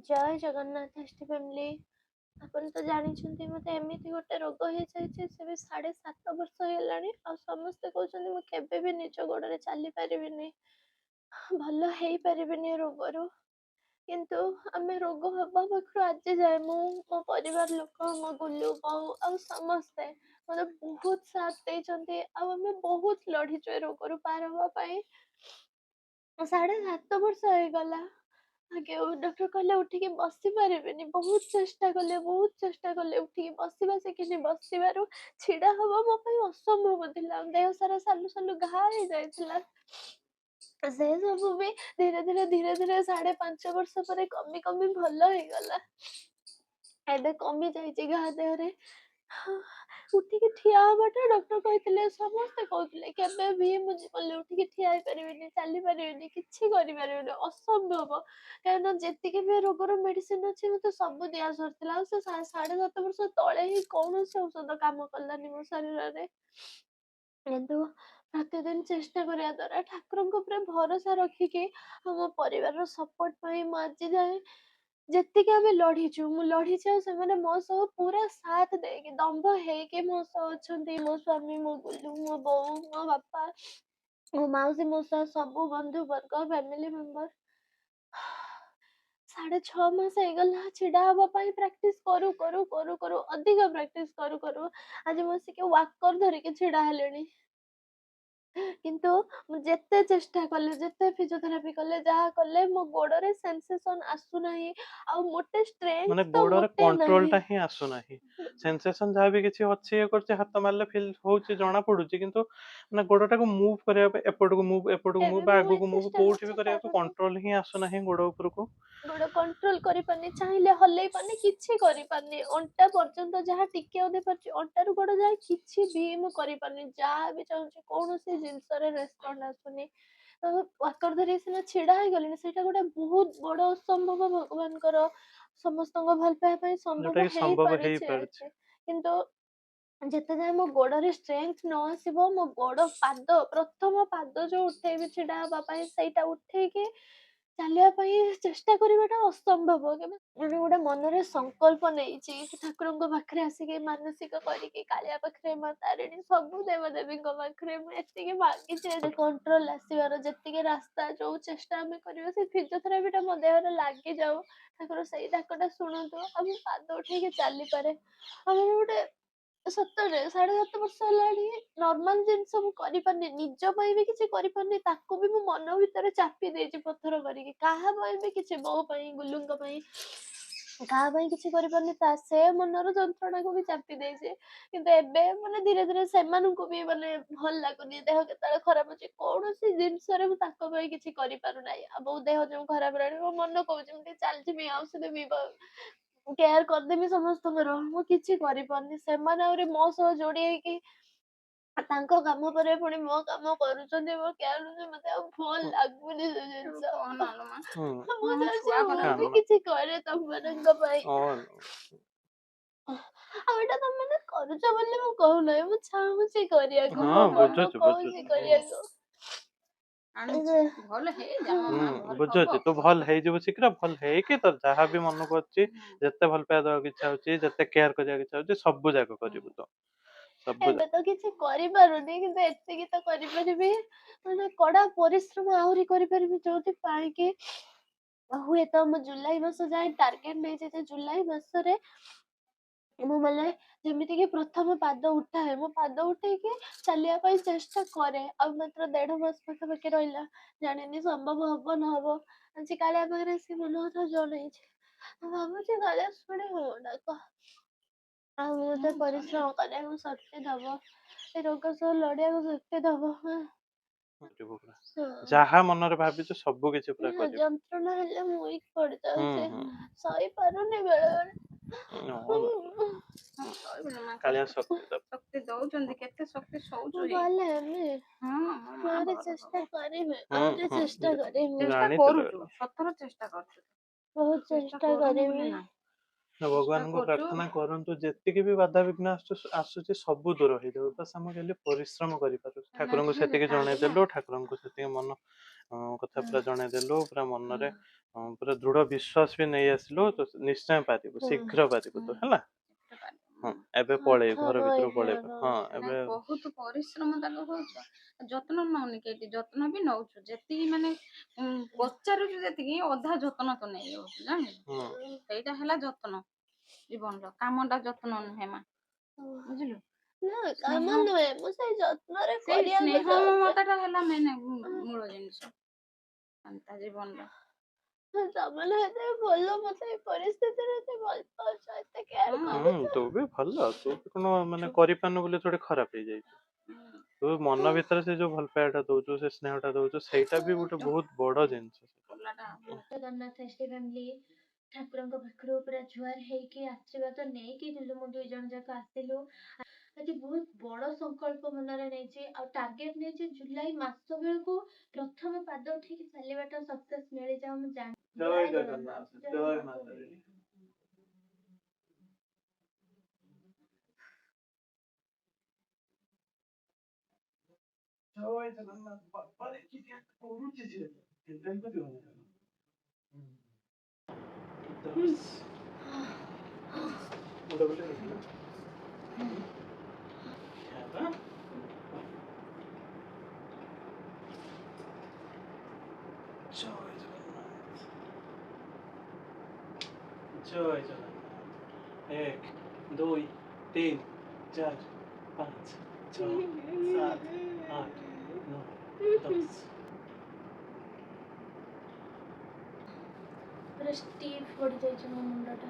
ଜୟ Jagannath ST family. ଆପଣ ତ ଜାଣିଛନ୍ତି ମତେ ଏମିତି ଗୋଟେ ରୋଗ ହେଇଯାଇଛି, ସେ ବି 7.5 ବର୍ଷ ହେଇଗଲାଣି। ଆଉ ସମସ୍ତେ କହୁଛନ୍ତି ମୁଁ କେବେ ବି ନିଜ ଗୋଡରେ ଚାଲି ପାରିବିନି, ଭଲ ହେଇପାରିବିନି ଏ ରୋଗରୁ। କିନ୍ତୁ ଆମେ ରୋଗ ହବା ପାଖରୁ ଆଜି ଯାଏ ମୁଁ, ମୋ ପରିବାର ଲୋକ, ମୋ ଗୁଲୁ ବୋଉ ଆଉ ସମସ୍ତେ ମତେ ବହୁତ ସାଥ ଦେଇଛନ୍ତି। ଆଉ ଆମେ ବହୁତ ଲଢିଛୁ ଏ ରୋଗରୁ ପାର ହବା ପାଇଁ। 7.5 ବର୍ଷ ହେଇଗଲା। ଆଜ୍ଞା, ଡକ୍ଟର କହିଲେ ଉଠିକି ବସି ପାରିବେନି। ବହୁତ ଚେଷ୍ଟା କଲେ, ବହୁତ ଚେଷ୍ଟା କଲେ, ଉଠିକି ବସିବା ଶିଖିନି। ବସିବାରୁ ଛିଡା ହବା ମୋ ପାଇଁ ଅସମ୍ଭବ ଥିଲା। ଦେହ ସାରା ସାଲୁ ସାଲୁ ଘା ହେଇଯାଇଥିଲା। ସେ ସବୁ ବି ଧୀରେ ଧୀରେ 5.5 ବର୍ଷ ପରେ କମି କମି ଭଲ ହେଇଗଲା। ଏବେ କମି ଯାଇଛି ଘା ଦେହରେ। ଉଠିକି ଠିଆ ହବାଟା ଡକ୍ଟର କହିଥିଲେ, ସମସ୍ତେ କହୁଥିଲେ କେବେ ବି ମୁଁ ଜୀବନରେ ଉଠିକି ଠିଆ ହେଇପାରିବିନି, ଚାଲି ପାରିବିନି, କିଛି କରିପାରିବିନି, ଅସମ୍ଭବ। କାହିଁକିନା ଯେତିକି ବି ରୋଗର ମେଡିସିନ ଅଛି ମତେ ସବୁ ଦିଆ ସରିଥିଲା। ଆଉ ସେ 7.5 ବର୍ଷ ତଳେ ହିଁ କୌଣସି ଔଷଧ କାମ କଲାନି ମୋ ଶରୀରରେ। କିନ୍ତୁ ପ୍ରତିଦିନ ଚେଷ୍ଟା କରିବା ଦ୍ୱାରା, ଠାକୁରଙ୍କ ଉପରେ ଭରସା ରଖିକି ଆଉ ମୋ ପରିବାରର ସପୋର୍ଟ ପାଇଁ ମୁଁ ଆଜି ଯାଏ ଯେତିକି ଆମେ ଲଢିଛୁ, ମୁଁ ଲଢିଛି। ଆଉ ସେମାନେ ମୋ ସହ ପୁରା ସାଥ ଦେଇକି ଦମ୍ଭ ହେଇକି ମୋ ସହ ଅଛନ୍ତି। ମୋ ସ୍ୱାମୀ, ମୋ ଗୁଲୁ, ମୋ ବୋଉ, ମୋ ବାପା, ମୋ ମାଉସୀ, ମୋ ସହ ସବୁ ବନ୍ଧୁ ବର୍ଗ, ଫ୍ୟାମିଲି ମେମ୍ବର। 6.5 ମାସ ହେଇଗଲା ଛିଡା ହବା ପାଇଁ ପ୍ରାକ୍ଟିସ କରୁ କରୁ କରୁ କରୁ ଅଧିକ ପ୍ରାକ୍ଟିସ କରୁ କରୁ ଆଜି ବସିକି ୱାକର ଧରିକି ଛିଡା ହେଲେଣି। କିନ୍ତୁ ମୁଁ ଯେତେ ଚେଷ୍ଟା କଲେ, ଯେତେ ଫିଜିଓଥେରାପି କଲେ, ଯାହା କଲେ, ମୋ ଗୋଡରେ ସେନ୍ସେସନ ଆସୁନାହିଁ। ଆଉ ମୋଟେ ମାନେ ଷ୍ଟ୍ରେଂଥ ତ ଗୋଡର ମୋଟେ କଣ୍ଟ୍ରୋଲ ନାହିଁ। ଟା ହିଁ ଆସୁନାହିଁ। ସେନ୍ସେସନ ଯାହା ବି କିଛି ଅଛି ଇଏ କରୁଛି, ହାତ ମାରିଲେ ଫିଲ୍ ହଉଛି, ଜଣା ପଡୁଛି, କିନ୍ତୁ ମାନେ ଗୋଡଟାକୁ ମୁଭ୍ କରିବା ପାଇଁ ଏପଟକୁ ମୁଭ୍ ଏବେ ବା ବି ମୁଁ ଆଗକୁ ମୁଭ୍ ଚେଷ୍ଟା କୋଉଠି କରୁଛି ବି କରିବାକୁ ପାରୁନି। କଣ୍ଟ୍ରୋଲ ହିଁ ଆସୁନାହିଁ ଗୋଡ ଉପରକୁ। ଗୋଡ କଣ୍ଟ୍ରୋଲ କରିପାରୁନି, ଚାହିଁଲେ ହଲେଇ ପାରୁନି, କିଛି କରିପାରୁନି। ଅଣ୍ଟା ପର୍ଯ୍ୟନ୍ତ ଯାହା ଟିକେ ଅଧେ ପାରୁଛି, ଅଣ୍ଟାରୁ ଗୋଡ ଯାଏ କିଛି ବି ମୁଁ କରିପାରୁନି। ଯାହା ବି ଚାହୁଁଛି କୌଣସି ଜିନିଷରେ ରେସ୍ପଣ୍ଡ ଆସୁନି। ୱାକର ଧରି ସିନା ଛିଡା ହେଇଗଲିଣି, ସେଇଟା ଗୋଟେ ବହୁତ ବଡ ଅସମ୍ଭବ ଭଗବାନଙ୍କର ସମସ୍ତଙ୍କ ଭଲ ପାଇବା ପାଇଁ ଯୋଉଟା ସମ୍ଭବ କି ସମ୍ଭବ ହେଇପାରିଛି ହେଇପାରୁଛି। ଆଜି। କିନ୍ତୁ ଯେତେ ଯାଏ ମୋ ଗୋଡରେ ଷ୍ଟ୍ରେଂଥ ନ ଆସିବ, ମୋ ଗୋଡ ପାଦ, ପ୍ରଥମ ପାଦ ଯୋଉ ଉଠେଇବି ଛିଡା ହବା ପାଇଁ, ସେଇଟା ଉଠେଇକି ଚାଲିବା ପାଇଁ ଚେଷ୍ଟା କରିବାଟା ଅସମ୍ଭବ। କେବେ ମାନେ ଗୋଟେ ମନରେ ସଂକଳ୍ପ ନେଇଛି ଠାକୁରଙ୍କ ପାଖରେ ଆସିକି ମାନସିକ କରିକି, କାଳିଆ ପାଖରେ, ମା ତାରିଣୀ, ସବୁ ଦେବଦେବୀଙ୍କ ପାଖରେ ମୁଁ ଏତିକି ମାଗିଛି ଯେ କଣ୍ଟ୍ରୋଲ ଆସିବାର। ଯେତିକି ରାସ୍ତା, ଯୋଉ ଚେଷ୍ଟା ଆମେ କରିବା, ସେ ଫିଜିଓଥେରାପି ଟା ମୋ ଦେହରେ ଲାଗିଯାଉ, ଠାକୁର ସେଇ ଡାକଟା ଶୁଣନ୍ତୁ ଆଉ ମୁଁ ପାଦ ଉଠେଇକି ଚାଲିପାରେ। ଆମର ଗୋଟେ ସତରେ 7.5 ବର୍ଷ ହେଲାଣି ନର୍ମାଲ ଜିନିଷ ମୁଁ କରିପାରୁନି, ନିଜ ପାଇଁ ବି କିଛି କରିପାରୁନି। ତାକୁ ବି ମୁଁ ମନ ଭିତରେ ଚାପି ଦେଇଛି ପଥର କରିକି। କାହା ପାଇଁ ବି କିଛି, ବୋଉ ପାଇଁ, ଗୁଲୁଙ୍କ ପାଇଁ, କାହା ପାଇଁ କିଛି କରିପାରୁନି। ତା ସେ ମନର ଯନ୍ତ୍ରଣାକୁ ବି ଚାପି ଦେଇଛି। କିନ୍ତୁ ଏବେ ମାନେ ଧୀରେ ଧୀରେ ସେମାନଙ୍କୁ ବି ମାନେ ଭଲ ଲାଗୁନି। ଦେହ କେତେବେଳେ ଖରାପ ଅଛି, କୌଣସି ଜିନିଷରେ ମୁଁ ତାଙ୍କ ପାଇଁ କିଛି କରିପାରୁନାହିଁ। ଆଉ ବୋଉ ଦେହ ଯୋଉ ଖରାପ ହେଲାଣି, ମୋ ମନ କହୁଛି ମୁଁ ଟିକେ ଚାଲିଯିବି, ଔଷଧ ବି କେୟାର କରିଦେବି ସମସ୍ତଙ୍କର, ମୁଁ କିଛି କରିପାରୁନି। ସେମାନେ ଆହୁରି ମୋ ସହ ଯୋଡି ହେଇକି ତାଙ୍କ କାମ ପରେ ପୁଣି ମୋ କାମ କରୁଛନ୍ତି, ମୋ କେୟାର ନଉଛନ୍ତି। ମତେ ଆଉ ଭଲ ଲାଗୁନି ସେ ଜିନିଷ। ହୁଁ ମୁଁ ଚାହୁଁଛି ମୁଁ ବି କାନ କିଛି କରେ ତମମାନଙ୍କ ପାଇଁ। ଓ ଆଉ ଏଇଟା ତମେ କରୁଛ ବୋଲି ମୁଁ କହୁନାହିଁ, ମୁଁ ଚାହୁଁଛି କରିବାକୁ, ହଁ ମୋ ମନ ବୁଝୁଛୁ କହୁଛି ବୁଝୁଛୁ। କରିବାକୁ। ବୁଝୁଛି, ତୁ ଭଲ ହେଇଯିବୁ ଶୀଘ୍ର। ଭଲ ହେଇକି ତ ଯାହା ବି ମନକୁ ଅଛି, ଯେତେ ଭଲ ପାଇବା ଦବାକୁ ଇଚ୍ଛା ହଉଛି, ଯେତେ କେୟାର କରିବାକୁ ଇଚ୍ଛା ହଉଛି, ସବୁ ଯାକ କରିବୁ ତ, ସବୁ ଏବେ ତ କିଛି କରିପାରୁନି, କିନ୍ତୁ ଏତିକି ତ କରିପାରିବି, ମାନେ କଡା ପରିଶ୍ରମ ଆହୁରି କରିପାରିବି। ଯୋଉଥିପାଇଁ କି ହୁଏତ ମୁଁ ଜୁଲାଇ ମାସ ଯାଏ ଟାର୍ଗେଟ ନେଇଛି ଯେ ଜୁଲାଇ ମାସରେ ମୁଁ ମାନେ ଯେମିତି କି ପ୍ରଥମ ପାଦ ଉଠାଏ, ମୁଁ ପାଦ ଉଠେଇକି ଚାଲିବା ପାଇଁ ଚେଷ୍ଟା କରେ। ଆଉ ମାତ୍ର 1.5 ମାସ ପାଖାପାଖି ରହିଲା, ଜାଣିନି ସମ୍ଭବ ହବ ନହବ। ଆଜି କାଳିଆ ପାଖରେ ଆସି ମନ କଥା ଜଣେଇଛି, ମୁଁ ଭାବୁଛି କାଳିଆ ଶୁଣେ ମୋ ଡାକ। ଆଉ ମତେ ପରିଶ୍ରମ କରିବାକୁ ଶକ୍ତି ଦବ, ଏ ରୋଗ ସହ ଲଢିବାକୁ ଶକ୍ତି ଦବ। କରିବୁ ପୁରା। ହଁ, ଯାହା ମନରେ ଭାବିଛୁ ସବୁ କିଛି ପୁରା କରିବୁ। ଯନ୍ତ୍ରଣା ହେଲେ ମୁଁ ୱିକ୍ ହୁଁ ପଡିଯାଉଛି, ହୁଁ ସହି ପାରୁନି ବେଳେ ହଁ, ବେଳେ। କାଳିଆ ଶକ୍ତି ଦବ। ମୁଁ ଭଲ ହେବି, ମୁଁ ଆହୁରି ଚେଷ୍ଟା କରିବି, ହୁଁ ଆହୁରି ହୁଁ ଚେଷ୍ଟା କରିବି, ଜାଣିଥିଲୁ ଏଟା। ବହୁତ ଚେଷ୍ଟା କରିବି। ନା ଚେଷ୍ଟା ଭଗବାନଙ୍କୁ କରୁଛୁ। ପ୍ରାର୍ଥନା କରନ୍ତୁ ଯେତିକି ବି ବାଧାବିଘ୍ନ ଆସୁଛି ସବୁ ଦୂର ହେଇଯାଉ, ବାସ୍ ଆମେ ଖାଲି ପରିଶ୍ରମ କରିପାରୁ। ଠାକୁରଙ୍କୁ ନାଇଁ ସେତିକି କାଲି ନା ଜଣେଇଦେଲୁ, ଠାକୁରଙ୍କୁ ସେତିକି ମନ କଥା ପୁରା ଜଣେଇଦେଲୁ, ପୁରା ମନରେ ପୁରା ଦୃଢ ବିଶ୍ୱାସ ବି ନେଇ ଆସିଲୁ, ତ ନିଶ୍ଚୟ ପାରିବୁ, ଶୀଘ୍ର ପାରିବୁ ତୁ ହେଲା। ହଁ ଏବେ ପଳେଇ ଘର ଭିତରୁ ପଳେଇବୁ। ହଁ ନାଇଁ ଏବେ ବହୁତ ପରିଶ୍ରମ ତାକୁ କରୁଛ, ଯତ୍ନ ନଉନି କେଠି, ଯତ୍ନ ବି ନଉଛୁ ଯେତିକି ମାନେ ପଚାରୁଛୁ ଯେତିକି ଅଧା ଯତ୍ନ ତ ନେଇଯାଉଛୁ ଜାଣିଲୁ। ସେଇଟା ହେଲା ଯତ୍ନ ଜୀବନର, କାମଟା ଯତ୍ନ ନୁହେଁ ମା, ବୁଝିଲୁ। ନା ସ୍ନେହ, କାମ ନୁହେଁ, ମୁଁ ସେଇ ଯତ୍ନରେ ସେଇ କରିବାକୁ ସ୍ନେହ ଚାହୁଁଛି। ମମତାଟା ହେଲା ମୂଳ ଜିନିଷ ତା ଜୀବନର। ତମେ ନା ଏତେ ଭଲ, ମତେ ଏଇ ପରିସ୍ଥିତିରେ ଏତେ ଭଲ ପାଉଛ, ଏତେ କେୟାର କରୁଛ। ତୁ ବି ଭଲ, ତୁ ବି କଣ ମାନେ କରିପାରୁନୁ ବୋଲି ଥୋଡି ଖରାପ ହେଇଯାଇଛୁ। ତୁ ମନ ଭିତରେ ସେ ଯୋଉ ଭଲ ପାଇବାଟା ଦଉଛୁ, ସେ ସ୍ନେହଟା ଦଉଛୁ, ସେଇଟା ବି ଗୋଟେ ବହୁତ ବଡ ଜିନିଷ। ଜଗନ୍ନାଥ ଫ୍ୟାମିଲି ଠାକୁରଙ୍କ ପାଖରୁ ପୁରା ଜୁହାର ହେଇକି ଆଶୀର୍ବାଦ ନେଇକି ମୁଁ 2 ଜଣ ଯାକ ଆସିଲୁ। ଆଜି ବହୁତ ବଡ ସଂକଳ୍ପ ମନରେ ନେଇଛି, ଆଉ ଟାର୍ଗେଟ ନେଇଛି ଜୁଲାଇ ମାସ ବେଳକୁ ପ୍ରଥମ ପାଦ ଉଠେଇକି ଚାଲିବାଟା ସକ୍ସେସ୍ ମିଳିଯାଉ। ମୁଁ ଜାଣି ଜୟ ଜଗନ୍ନାଥ, ଜୟ ମାତା ଦି। ଜୟ ଜଗନ୍ନାଥ, ବାପାରେ କି କରୁଛି ଝିଅ, ଚିନ୍ତା କରିବନି। ମୁଣ୍ଡ ବୁଲେଇ ହେଇଯିବ। ଜୟ ଜଗନ୍ନାଥ, ଜୟ ଜଗନ୍ନାଥ। 1 2 3 4 5 6 7 8 9 10। ପୁରା ଷ୍ଟିଫ୍ ପଡ଼ିଯାଇଛି ମୋ ମୁଣ୍ଡଟା।